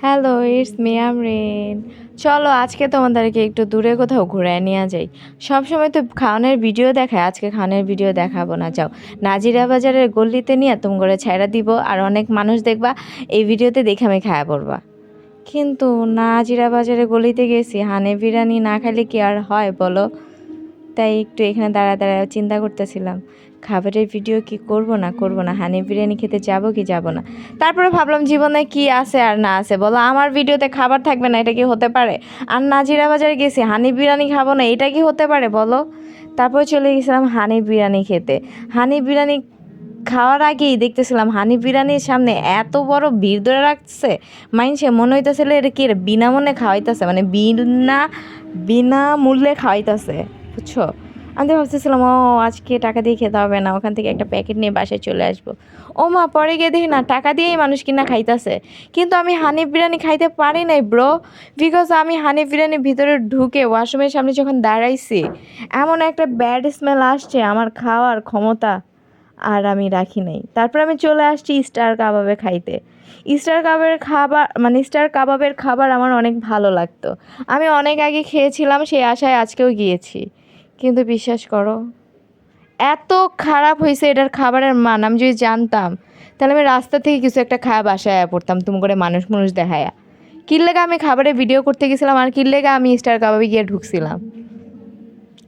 Hello, it's me Amrin. চলো আজকে তোমাদেরকে একটু দূরে কোথাও ঘুরায় নিয়ে যাই। সবসময় তো খাওয়ানোর ভিডিও দেখায়, আজকে খাওয়ানোর ভিডিও দেখাবো না। যাও, নাজিরা বাজারের গল্লিতে নিয়ে তুমি করে ছাইড়া দিব, আর অনেক মানুষ দেখবা এই ভিডিওতে দেখে আমি খায়া পড়বা। কিন্তু নাজিরা বাজারের গলিতে গেছি, হানে বিরিয়ানি না খাইলে কি আর হয় বলো? তাই একটু এখানে দাঁড়ায় চিন্তা করতেছিলাম, খাবারের ভিডিও কি করব না, হানি বিরিয়ানি খেতে যাব কি যাব না। তারপরে ভাবলাম জীবনে কি আছে আর না আছে বলো, আমার ভিডিওতে খাবার থাকবে না, এটা কি হতে পারে? আর নাজিরা বাজারে গেছি, হানি বিরিয়ানি খাবো না, এটা কি হতে পারে বলো? তারপরে চলে গেছিলাম হানি বিরিয়ানি খেতে। হানি বিরিয়ানি খাওয়ার আগেই দেখতেছিলাম হানি বিরিয়ানির সামনে এত বড় ভিড় ধরে রাখছে, মাইনসে মনে হইতেছিল এটা কি বিনামূল্যে খাওয়াইতেছে, মানে বিনামূল্যে খাওয়াইতেছে, বুঝছো? আমি তো ভাবতেছিলাম ও আজকে টাকা দিয়ে খেতে হবে না, ওখান থেকে একটা প্যাকেট নিয়ে বাসায় চলে আসবো। ও মা, পরে গিয়ে দেখি না টাকা দিয়েই মানুষ কিনা খাইতেছে। কিন্তু আমি হানি বিরিয়ানি খাইতে পারি নাই ব্রো, বিকজ আমি হানি বিরিয়ানির ভিতরে ঢুকে ওয়াশরুমের সামনে যখন দাঁড়াইছি, এমন একটা ব্যাড স্মেল আসছে, আমার খাওয়ার ক্ষমতা আর আমি রাখি নাই। তারপর আমি চলে আসছি স্টার কাবাবে খাইতে। স্টার কাবাবের খাবার আমার অনেক ভালো লাগতো। আমি অনেক আগে খেয়েছিলাম, সেই আশায় আজকেও গিয়েছি। কিন্তু বিশ্বাস করো, এত খারাপ হয়েছে এটার খাবারের মান। আমি যদি জানতাম তাহলে আমি রাস্তা থেকে কিছু একটা খায়া বাসায় পড়তাম, তুমি করে মানুষ দেখায়া। কির লেগে আমি খাবারের ভিডিও করতে গেছিলাম, আর কির লেগে আমি স্টার কাবাবে গিয়ে ঢুকছিলাম।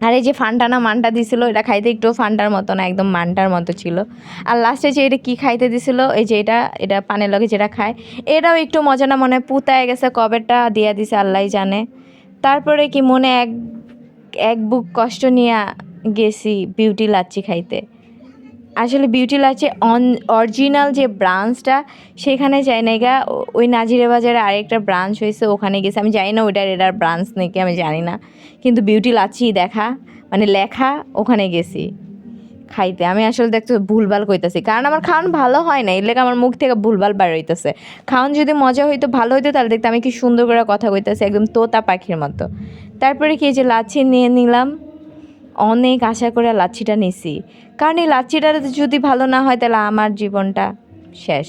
আর এই যে ফান্টানা মানটা দিছিল, এটা খাইতে একটু ফান্টার মতো না, একদম মানটার মতো ছিল। আর লাস্টে যে এটা কী খাইতে দিছিল, এই যে এটা পানের লগে যেটা খায়, এটাও একটু মজা না, মনে পুতায় গেছে, কবেরটা দিয়া দিছে আল্লাহ জানে। তারপরে কি মনে এক এক বুক কষ্ট নিয়ে গেছি বিউটি লাচ্ছি খাইতে। আসলে বিউটি লাচ্ছি অরিজিনাল যে ব্রাঞ্চটা, সেখানে যাই না গা, ওই নাজিরা বাজারে আরেকটা ব্রাঞ্চ হয়েছে, ওখানে গেছি। আমি জানি না এটার ব্রাঞ্চ নাকি, আমি জানি না। কিন্তু বিউটি লাচ্ছি দেখা মানে লেখা, ওখানে গেছি খাইতে। আমি আসলে দেখতে ভুলভাল কইতাছি, কারণ আমার খাওয়ান ভালো হয় না, এর লেগে আমার মুখ থেকে ভুলভাল বার হইতেছে। খাওয়ান যদি মজা হইতো, ভালো হইতো, তাহলে দেখতে আমি কি সুন্দর করে কথা কইতাছি, একদম তোতা পাখির মতো। তারপরে কি যে লাচ্ছি নিয়ে নিলাম, অনেক আশা করে লাচ্ছিটা নিছি, কারণ এই লাচ্ছিটা যদি ভালো না হয় তাহলে আমার জীবনটা শেষ।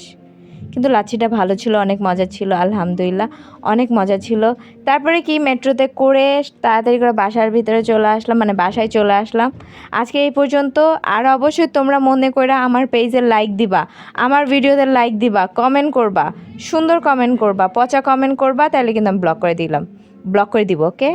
কিন্তু লাচ্ছিটা ভালো ছিল, অনেক মজা ছিল, আলহামদুলিল্লাহ অনেক মজা ছিল। তারপরে কি মেট্রোতে করে তাড়াতাড়ি করে বাসার ভিতরে চলে আসলাম, মানে বাসায় চলে আসলাম। আজকে এই পর্যন্ত। আর অবশ্যই তোমরা মনে করে আমার পেজে লাইক দিবা, আমার ভিডিওতে লাইক দিবা, কমেন্ট করবা, সুন্দর কমেন্ট করবা, পচা কমেন্ট করবা, তাহলে কিন্তু আমি ব্লক করে দিব, ওকে?